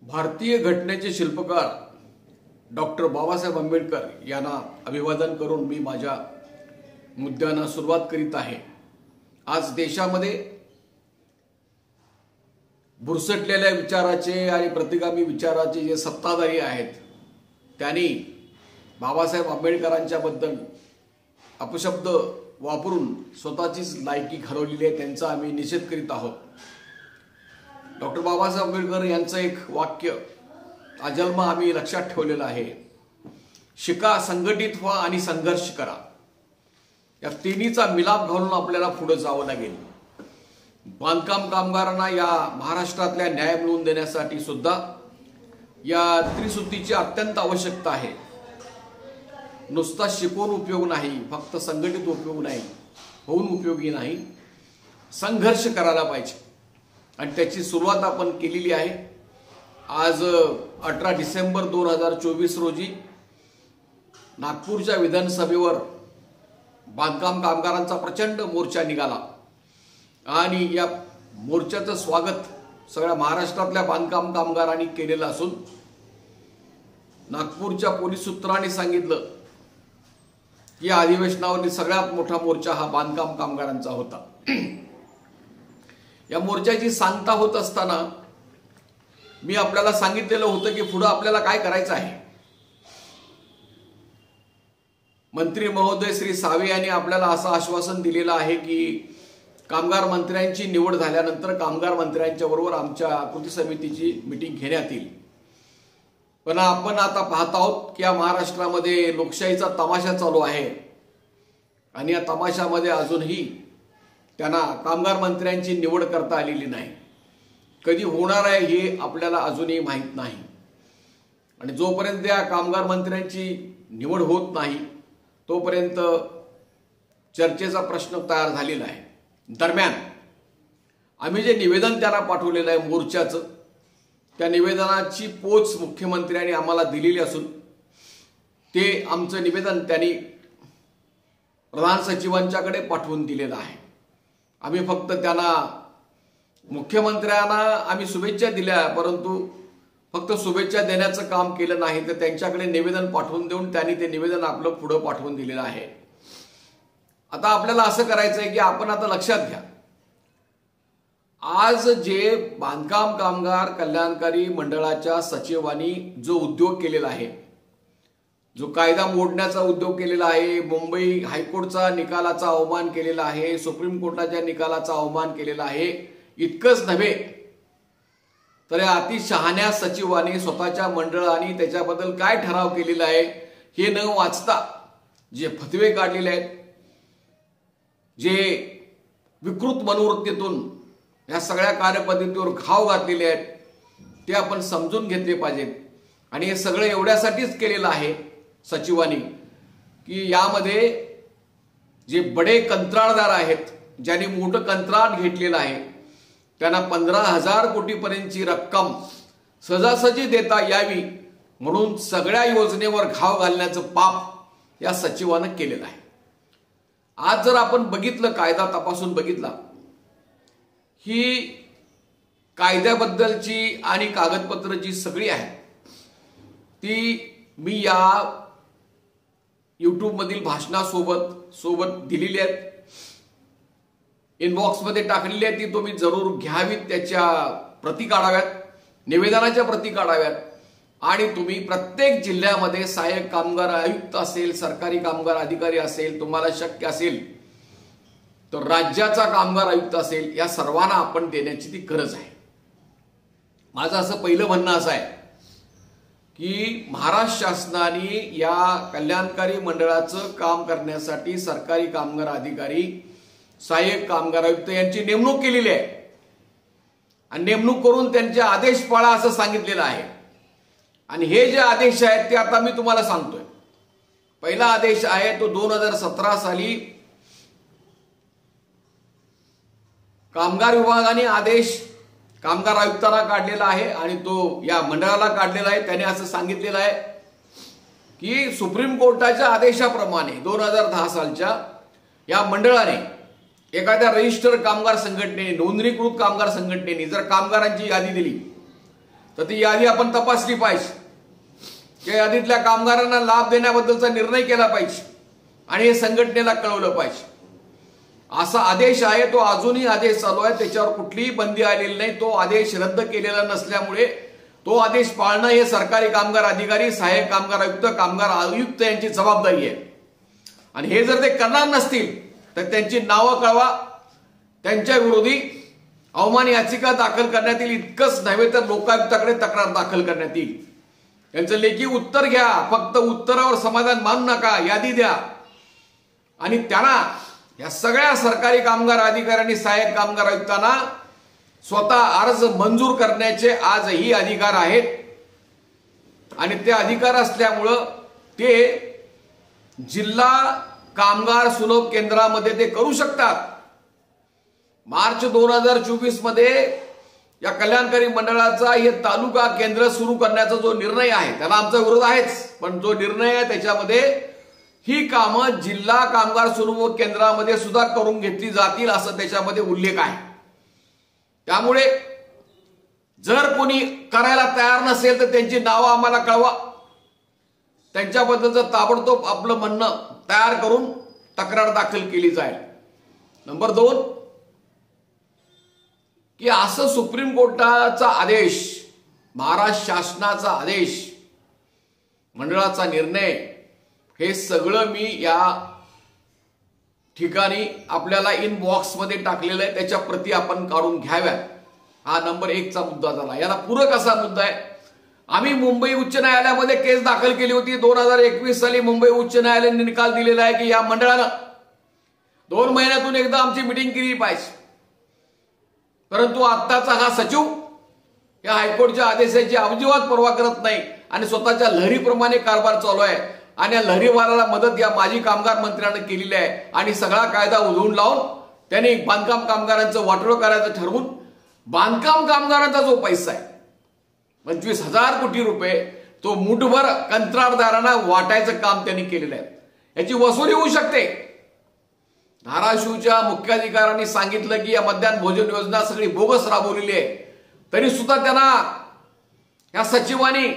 भारतीय घटनेचे शिल्पकार डॉक्टर बाबासाहेब आंबेडकर यांना अभिवादन करून मी माझ्या मुद्द्यांना सुरुवात करीत आहे। आज देशामध्ये भुरसटलेल्या विचाराचे आणि प्रतिगामी विचाराचे जे सत्ताधारी आहेत त्यांनी बाबासाहेब आंबेडकरांच्या बद्दल अपशब्द वापरून स्वतःचीच लायकी घालवलेली आहे, त्यांचा आम्ही निषेध करीत आहोत। डॉक्टर बाबासाहेब आंबेडकर यांचं एक वाक्य अजन्म आम्ही लक्षात ठेवलेलं आहे, शिका, संघटित व्हा आणि संघर्ष करा। या तिन्हीचा मिलाप घालून आपल्याला पुढे जावं लागेल। बांधकाम कामगारांना या महाराष्ट्रातल्या न्याय मिळवून देण्यासाठी सुद्धा या त्रिसूत्रीची अत्यंत आवश्यकता आहे। नुसता शिकवून उपयोग नाही, फक्त संघटित उपयोग नाही, होऊन उपयोगी नाही, संघर्ष करायला पाहिजे आणि त्याची सुरुवात आपण केलेली आहे। आज 18 डिसेंबर 2024 रोजी नागपूरच्या विधानसभेवर बांधकाम कामगारांचा प्रचंड मोर्चा निघाला आणि या मोर्चाचं स्वागत सगळ्या महाराष्ट्रातल्या बांधकाम कामगारांनी केलेलं असून नागपूरच्या पोलीस सूत्रांनी सांगितलं की या अधिवेशनावरील सगळ्यात मोठा मोर्चा हा बांधकाम कामगारांचा होता। या मोर्चाची सांगता होत असताना मी आपल्याला सांगितलेलं होतं की पुढे आपल्याला काय करायचं आहे। मंत्री महोदय श्री सावे यांनी आपल्याला असं आश्वासन दिलेलं आहे की कामगार मंत्र्यांची निवड झाल्यानंतर कामगार मंत्र्यांच्या बरोबर आमच्या कृती समितीची मीटिंग घेण्यात येईल। पण आपण आता पाहत आहोत की या महाराष्ट्रामध्ये लोकशाहीचा तमाशा चालू आहे आणि या तमाशामध्ये अजूनही त्यांना कामगार मंत्र्यांची निवड करता आलेली नाही। कधी होणार आहे हे आपल्याला अजूनही माहीत नाही आणि जोपर्यंत या कामगार मंत्र्यांची निवड होत नाही तोपर्यंत चर्चेचा प्रश्न तयार झालेला आहे। दरम्यान आम्ही जे निवेदन त्यांना पाठवलेलं आहे मोर्चाचं, त्या निवेदनाची पोच मुख्यमंत्र्यांनी आम्हाला दिलेली असून ते आमचं निवेदन त्यांनी प्रधान सचिवांच्याकडे पाठवून दिलेलं आहे। आम्ही फक्त त्यांना मुख्यमंत्र्यांना आम्ही शुभेच्छा दिल्या, परंतु फक्त शुभेच्छा देण्याचं काम केलं नाही, तर त्यांच्याकडे निवेदन पाठवून देऊन त्यांनी ते निवेदन आपलं पुढे पाठवून दिलेलं आहे। आता आपल्याला असं करायचं आहे की आपण आता लक्षात घ्या, आज जे बांधकाम कामगार कल्याणकारी मंडळाच्या सचिवांनी जो उद्योग केलेला आहे, जो कायदा मोडण्याचा उद्योग केलेला आहे, मुंबई हायकोर्टचा निकालाचा अवमान केलेला आहे, सुप्रीम कोर्टाच्या निकालाचा अवमान केलेला आहे, इतकंच नव्हे तर या अति शहाण्या सचिवांनी स्वतःच्या मंडळाने त्याच्याबद्दल काय ठराव केलेला आहे हे न वाचता जे फतवे काढलेले आहेत, जे विकृत मनोवृत्तीतून या सगळ्या कार्यपद्धतीवर घाव घातलेले आहेत, ते आपण समजून घेतले पाहिजेत। आणि हे सगळं एवढ्यासाठीच केलेलं आहे सचिवांनी की यामध्ये जे बडे कंत्राटदार आहेत, ज्यांनी मोठं कंत्राट घेतलेलं आहे, त्यांना 15,000 कोटीपर्यंतची रक्कम सहजासहजी देता यावी म्हणून सगळ्या योजनेवर घाव घालण्याचं पाप या सचिवानं केलेलं आहे। आज जर आपण बघितलं, कायदा तपासून बघितला, ही कायद्याबद्दलची आणि कागदपत्र जी सगळी आहे ती मी या YouTube मधील भाषणासोबत दिलेली आहेत, इनबॉक्समध्ये टाकलेली आहे, ती तुम्ही जरूर घ्यावीत, त्याच्या प्रती काढाव्यात, निवेदनाच्या प्रती काढाव्यात आणि तुम्ही प्रत्येक जिल्ह्यामध्ये सहाय्यक कामगार आयुक्त असेल, सरकारी कामगार अधिकारी असेल, तुम्हाला शक्य असेल तर राज्याचा कामगार आयुक्त असेल, या सर्वांना आपण देण्याची ती गरज आहे। माझं असं पहिलं म्हणणं असं आहे की महाराष्ट्र शासनाने या कल्याणकारी मंडळाचं काम करण्यासाठी सरकारी कामगार अधिकारी, सहाय्यक कामगार आयुक्त यांची नेमणूक केलेली आहे आणि नेमणूक करून त्यांचे आदेश पाळा असं सांगितलेलं आहे। आणि हे जे आदेश आहेत ते आता मी तुम्हाला सांगतोय। पहिला आदेश आहे तो 2017 साली कामगार विभागाने आदेश कामगार आयुक्तांना काढलेला आहे आणि तो या मंडळाला काढलेला आहे। त्याने असं सांगितलेलं आहे की सुप्रीम कोर्टाच्या आदेशाप्रमाणे 2010 सालच्या या मंडळाने एखाद्या रजिस्टर कामगार संघटनेने, नोंदणीकृत कामगार संघटनेने जर कामगारांची यादी दिली तर ती यादी आपण तपासली पाहिजे. त्या यादीतल्या कामगारांना लाभ देण्याबद्दलचा निर्णय केला पाहिजे आणि हे संघटनेला कळवलं पाहिजे. असा आदेश आहे, तो अजूनही आदेश चालू आहे, त्याच्यावर कुठलीही बंदी आलेली नाही. तो आदेश रद्द केलेला नसल्यामुळे तो आदेश पाळणं हे सरकारी कामगार अधिकारी, सहाय्यक कामगार आयुक्त, कामगार आयुक्त यांची जबाबदारी आहे. आणि हे जर ते करणार नसतील तर त्यांची नावं कळवा, त्यांच्या विरोधी अवमान याचिका दाखल करण्यात येईल. इतकंच नव्हे तर लोकायुक्ताकडे तक्रार दाखल करण्यात येईल. यांचं लेखी उत्तर घ्या, फक्त उत्तरावर समाधान मानू नका, यादी द्या. आणि त्यांना या सगळ्या सरकारी कामगार अधिकाऱ्यांनी, सहाय्यक कामगार आयुक्तांना स्वतः अर्ज मंजूर करण्याचे आजही अधिकार आहेत. आणि ते अधिकार असल्यामुळं ते जिल्हा कामगार सुलभ केंद्रामध्ये ते करू शकतात. मार्च 2024 मध्ये या कल्याणकारी मंडळाचा हे तालुका केंद्र सुरू करण्याचा जो निर्णय आहे त्याला आमचा विरोध आहेच, पण जो निर्णय आहे त्याच्यामध्ये ही कामं जिल्हा कामगार सुलभ केंद्रामध्ये सुद्धा करून घेतली जातील असं त्याच्यामध्ये उल्लेख आहे. त्यामुळे जर कोणी करायला तयार नसेल तर त्यांची नावं आम्हाला कळवा, त्यांच्याबद्दलचं ताबडतोब आपलं म्हणणं तयार करून तक्रार दाखल केली जाईल. नंबर 2 की असं सुप्रीम कोर्टाचा आदेश, महाराष्ट्र शासनाचा आदेश, मंडळाचा निर्णय, हे सगळं मी या ठिकाणी आपल्याला इनबॉक्समध्ये टाकलेलं आहे, त्याच्या प्रती आपण काढून घ्याव्यात. हा नंबर 1 चा मुद्दा झाला. याला पूरक असा मुद्दा आहे. आम्ही मुंबई उच्च न्यायालयामध्ये केस दाखल केली होती. 2021 साली मुंबई उच्च न्यायालयाने निकाल दिलेला आहे की या मंडळानं 2 महिन्यातून एकदा आमची मिटिंग केली पाहिजे. परंतु आत्ताचा हा सचिव या हायकोर्टच्या आदेशाची अजिबात पर्वा करत नाही आणि स्वतःच्या लहरीप्रमाणे कारभार चालू आहे. आणि या लहरीवाराला मदत या माजी कामगार मंत्र्यानं केलेली आहे. आणि सगळा कायदा उधळून लावून त्यांनी बांधकाम कामगारांचं वाटोळं करायचं ठरवून बांधकाम कामगारांचा जो पैसा आहे 25,000 कोटी रुपये तो मुठभर कंत्राटदारांना वाटायचं काम त्यांनी केलेलं आहे. याची वसुली होऊ शकते. धाराशिवच्या मुख्याधिकाऱ्यांनी सांगितलं की या मध्यान्ह भोजन योजना सगळी बोगस राबवलेली आहे, तरी सुद्धा त्यांना या सचिवांनी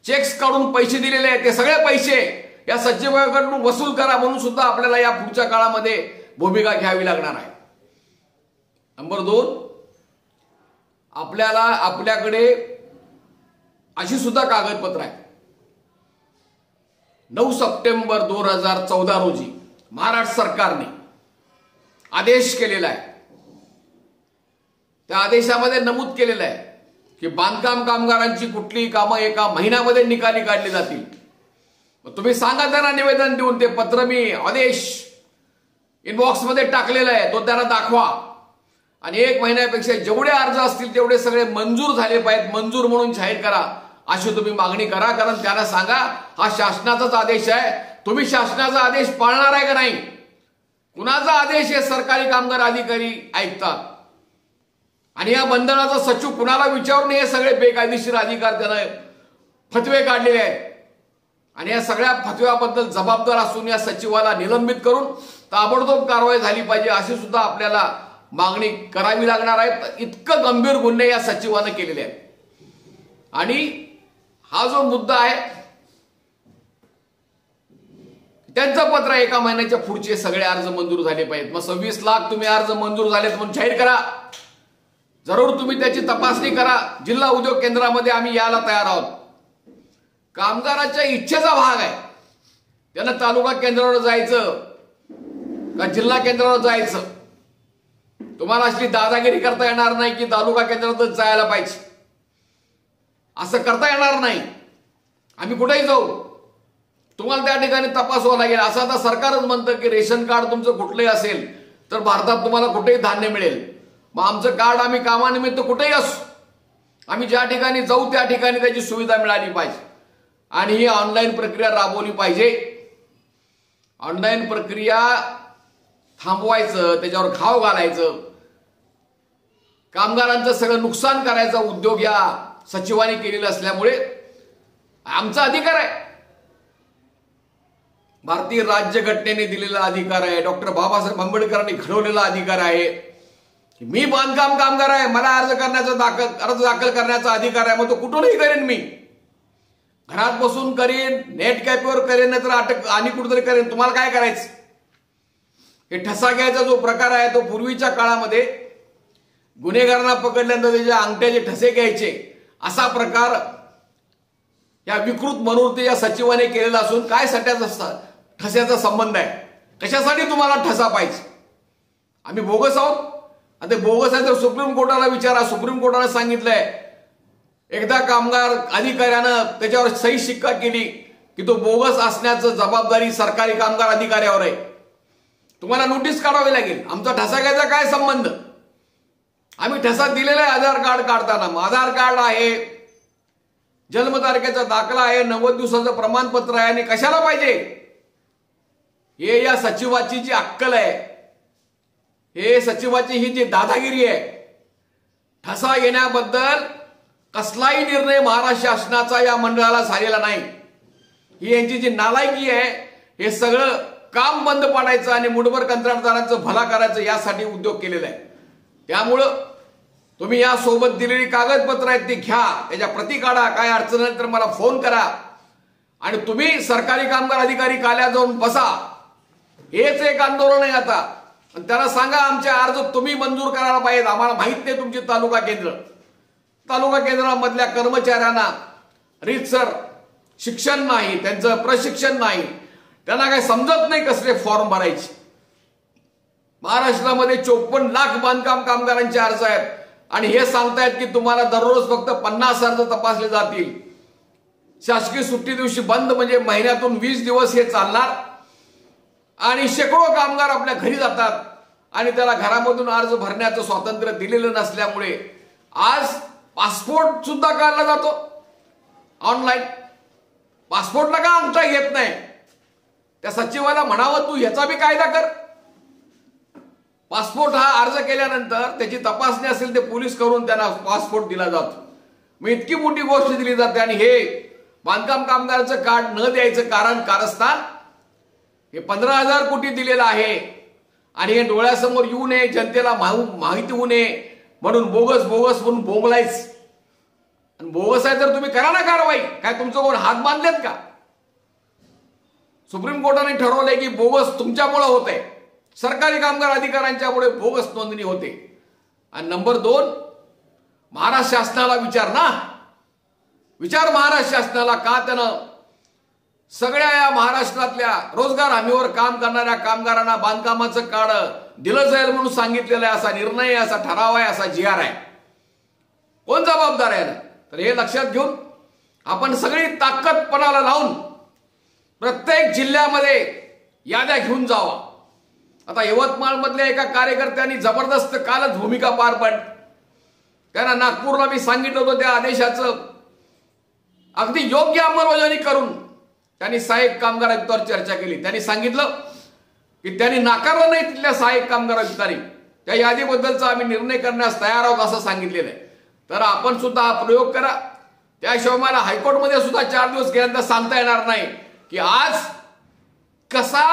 चेक्स काढून पैसे दिलेले आहेत. ते सगळे पैसे या सचिवांकडून वसूल करा म्हणून सुद्धा आपल्याला या पुढच्या काळामध्ये भूमिका घ्यावी लागणार आहे. नंबर 2, आपल्याकडे अशी सुद्धा कागदपत्र आहे. 9 सप्टेंबर 2014 रोजी महाराष्ट्र सरकारने आदेश केलेला आहे. त्या आदेशामध्ये नमूद केलेलं आहे की बांधकाम कामगारांची कुठलीही कामं एका महिन्यामध्ये निकाली काढली जातील. तुम्ही सांगा त्यांना निवेदन देऊन, ते पत्र मी आदेश इनबॉक्समध्ये टाकलेला आहे, तो त्यांना दाखवा. आणि 1 महिन्यापेक्षा जेवढे अर्ज असतील तेवढे सगळे मंजूर झाले पाहिजेत, मंजूर म्हणून जाहीर करा अशी तुम्ही मागणी करा. कारण त्यांना सांगा हा शासनाचाच आदेश आहे, तुम्ही शासनाचा आदेश पाळणार आहे का नाही. कुणाचा आदेश हे सरकारी कामगार अधिकारी ऐकतात. आणि या बंधनाचा सचिव कुणाला विचारून हे सगळे बेकायदेशीर अधिकार त्यानं फतवे काढलेले आहेत. आणि या सगळ्या फतव्याबद्दल जबाबदार असून या सचिवाला निलंबित करून ताबडतोब कारवाई झाली पाहिजे अशी सुद्धा आपल्याला मागणी करावी लागणार आहे. इतकं गंभीर गुन्हे या सचिवानं केलेले आहेत. आणि हा जो मुद्दा आहे त्यांचं पत्र 1 महिन्याच्या पुढचे सगळे अर्ज मंजूर झाले पाहिजेत. मग 26 लाख तुम्ही अर्ज मंजूर झालेत म्हणून जाहीर करा. जरूर तुम्ही त्याची तपासणी करा. जिल्हा उद्योग केंद्रामध्ये आम्ही यायला तयार आहोत. कामगाराच्या इच्छेचा भाग आहे. त्यांना तालुका केंद्रावर जायचं का जिल्हा केंद्रावर जायचं. तुम्हाला अशी दादागिरी करता येणार नाही की तालुका केंद्रातच जायला पाहिजे, असं करता येणार नाही. आम्ही कुठेही जाऊ, तुम्हाला त्या ठिकाणी तपासावं लागेल. असं आता सरकारच म्हणतं की रेशन कार्ड तुमचं कुठलंही असेल तर भारतात तुम्हाला कुठेही धान्य मिळेल. मग आमचं कार्ड आम्ही कामानिमित्त कुठेही असू, आम्ही ज्या ठिकाणी जाऊ त्या ठिकाणी त्याची सुविधा मिळाली पाहिजे. आणि ही ऑनलाईन प्रक्रिया राबवली पाहिजे. ऑनलाईन प्रक्रिया थांबवायचं, त्याच्यावर घाव घालायचं, कामगारांचं सगळं नुकसान करायचा उद्योग या सचिवांनी केलेला असल्यामुळे आमचा अधिकार आहे. भारतीय राज्यघटनेने दिलेला अधिकार आहे, डॉक्टर बाबासाहेब आंबेडकरांनी घडवलेला अधिकार आहे. की मी बांधकाम कामगार आहे, मला अर्ज दाखल करण्याचा अधिकार आहे, मग तो कुठूनही करेन, मी घरात बसून करेन, नेट कॅफेवर करेन, नाही तर अटक आणि कुठेतरी करेन. तुम्हाला काय करायचं? हे ठसा घ्यायचा जो प्रकार आहे तो पूर्वीच्या काळामध्ये गुन्हेगारांना पकडल्यानंतर त्याच्या अंगठ्याचे ठसे घ्यायचे, असा प्रकार या विकृत मनोवृत्ती या सचिवाने केलेला असून काय ठस्याचा संबंध आहे? कशासाठी तुम्हाला ठसा पाहिजे? आम्ही बोगस आहोत? आता बोगस आहे तर सुप्रीम कोर्टाला विचारा. सुप्रीम कोर्टाने सांगितलंय एकदा कामगार अधिकाऱ्यानं त्याच्यावर सही शिक्का केली की तो बोगस असण्याचं जबाबदारी सरकारी कामगार अधिकाऱ्यावर आहे. तुम्हाला नोटीस काढावी लागेल. आमचा ठसा घ्यायचा काय संबंध? आम्ही ठसा दिलेला आहे आधार कार्ड काढताना. आधार कार्ड आहे, जन्मतारखेचा दाखला आहे, 90 दिवसाचं प्रमाणपत्र आहे, आणि कशाला पाहिजे? हे या सचिवाची जी अक्कल आहे, हे सचिवाची ही जी दादागिरी आहे, ठसा घेण्याबद्दल कसलाही निर्णय महाराष्ट्र शासनाचा या मंडळाला झालेला नाही. ही यांची जी नालायकी आहे, हे सगळं काम बंद पाडायचं आणि मुठभर कंत्राटदारांचं भला करायचं यासाठी उद्योग केलेला आहे. त्यामुळं तुम्ही या सोबत दिलेली कागदपत्र आहेत ती घ्या, त्याच्या प्रती काढा. काय अडचण आली तर मला फोन करा आणि तुम्ही सरकारी कामगार अधिकारी कार्यालयात जाऊन बसा. हेच एक आंदोलन आहे आता. आणि त्यांना सांगा आमचे अर्ज तुम्ही मंजूर करायला पाहिजेत. आम्हाला माहित नाही तुमची तालुका केंद्रामधल्या कर्मचाऱ्यांना रीतसर शिक्षण नाही, त्यांचं प्रशिक्षण नाही, त्यांना काही समजत नाही कसले फॉर्म भरायचे. महाराष्ट्रामध्ये 54 लाख बांधकाम कामगारांचे अर्ज आहेत आणि हे सांगतायत की तुम्हाला दररोज फक्त 50 अर्ज तपासले जातील. शासकीय सुट्टी दिवशी बंद म्हणजे महिन्यातून 20 दिवस हे चालणार आणि शेकडो कामगार आपल्या घरी जातात आणि त्याला घरामधून अर्ज भरण्याचं स्वातंत्र्य दिलेलं नसल्यामुळे आज पासपोर्ट सुद्धा काढला जातो ऑनलाईन. पासपोर्टला का अंगठा घेत नाही? त्या सचिवाला म्हणावं तू याचा बी कायदा कर. पासपोर्ट हा अर्ज केल्यानंतर त्याची तपासणी असेल ते पोलीस करून त्यांना पासपोर्ट दिला जातो. मग इतकी मोठी गोष्ट दिली जाते आणि हे बांधकाम कामगारांचं कार्ड न द्यायचं कारस्थान हे 15,000 कोटी दिलेलं आहे आणि हे डोळ्यासमोर येऊ नये, जनतेला माहिती होऊ नये म्हणून बोगस म्हणून बोंबलायच. आणि बोगस आहे तर तुम्ही करा ना कारवाई. काय तुमचं कोण हात बांधलेत का? सुप्रीम कोर्टाने ठरवलंय की बोगस तुमच्यामुळे होत आहे, सरकारी कामगार अधिकाऱ्यांच्यामुळे बोगस नोंदणी होते. आणि नंबर 2, महाराष्ट्र शासनाला विचार महाराष्ट्र शासनाला का त्यानं सगळ्या या महाराष्ट्रातल्या रोजगार हमीवर काम करणाऱ्या कामगारांना बांधकामाचं कार्ड दिलं जाईल म्हणून सांगितलेलं आहे. असा निर्णय, असा ठराव आहे, असा GR आहे. कोण जबाबदार आहे ना? तर हे लक्षात घेऊन आपण सगळी ताकद पणाला लावून प्रत्येक जिल्ह्यामध्ये याद्या घेऊन जावा. आता यवतमाळ मधल्या एका कार्यकर्त्यांनी जबरदस्त कालच भूमिका पार पाडली. त्यांना नागपूरला मी सांगितलं होतं त्या आदेशाचं अगदी योग्य अंमलबजावणी करून त्यांनी सहाय्यक कामगार आयुक्तावर चर्चा केली. त्यांनी सांगितलं की त्यांनी नाकारलं नाही तिथल्या सहाय्यक कामगार आयुक्तांनी. त्या यादीबद्दलचा आम्ही निर्णय करण्यास तयार आहोत असं सांगितलेलं आहे. तर आपण सुद्धा हा प्रयोग करा. त्याशिवाय मला हायकोर्टमध्ये सुद्धा 4 दिवस गेल्यानंतर सांगता येणार नाही की आज कसा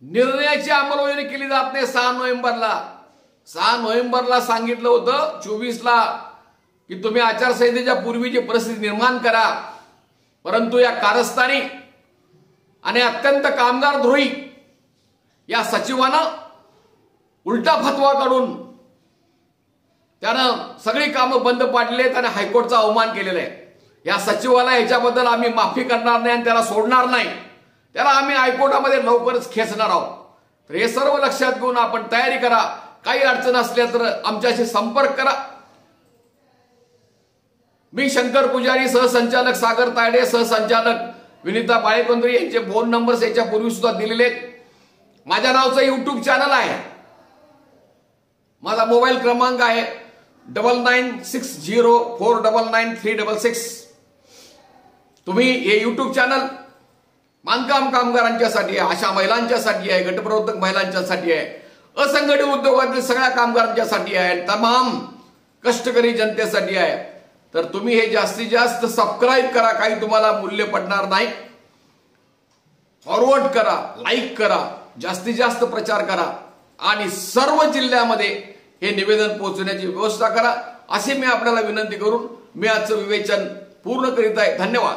निर्णयाची अंमलबजावणी केली जात नाही. 6 नोव्हेंबरला सांगितलं होतं 24ला की तुम्ही आचारसंहितेच्या पूर्वीची परिस्थिती निर्माण करा. परंतु या कारस्थानी आणि अत्यंत कामगारद्रोही या सचिवानं उलटा फतवा काढून त्यानं सगळी कामं बंद पाडली आहेत आणि हायकोर्टचा अवमान केलेला आहे. या सचिवाला याच्याबद्दल आम्ही माफी करणार नाही आणि त्याला सोडणार नाही. त्याला आम्ही हायकोर्टामध्ये लवकरच खेचणार आहोत. तर हे सर्व लक्षात घेऊन आपण तयारी करा. काही अडचण असल्या तर आमच्याशी संपर्क करा. मी शंकर पुजारी, सहसंचालक सागर तायडे, सहसंचालक विनीता बाळेकोंद्री यांचे फोन नंबर्स याच्या पूर्वी सुद्धा दिलेले आहेत. माझ्या नावाचं YouTube चॅनल आहे. माझा मोबाईल क्रमांक आहे 9960499366. तुम्ही हे YouTube चॅनल बांधकाम कामगारांच्यासाठी आहे, अशा महिलांच्यासाठी आहे, गटप्रवर्तक महिलांच्यासाठी आहे, असंघटित उद्योगातील सगळ्या कामगारांच्यासाठी आहे, तमाम कष्टकरी जनतेसाठी आहे. तर तुम्ही हे जास्तीत जास्त सबस्क्राईब करा. काही तुम्हाला मूल्य पडणार नाही. फॉरवर्ड करा, लाईक करा, जास्तीत जास्त प्रचार करा. आणि सर्व जिल्ह्यामध्ये हे निवेदन पोहोचवण्याची व्यवस्था करा, असे मी आपल्याला विनंती करून मी आजचं विवेचन पूर्ण करीत आहे. धन्यवाद.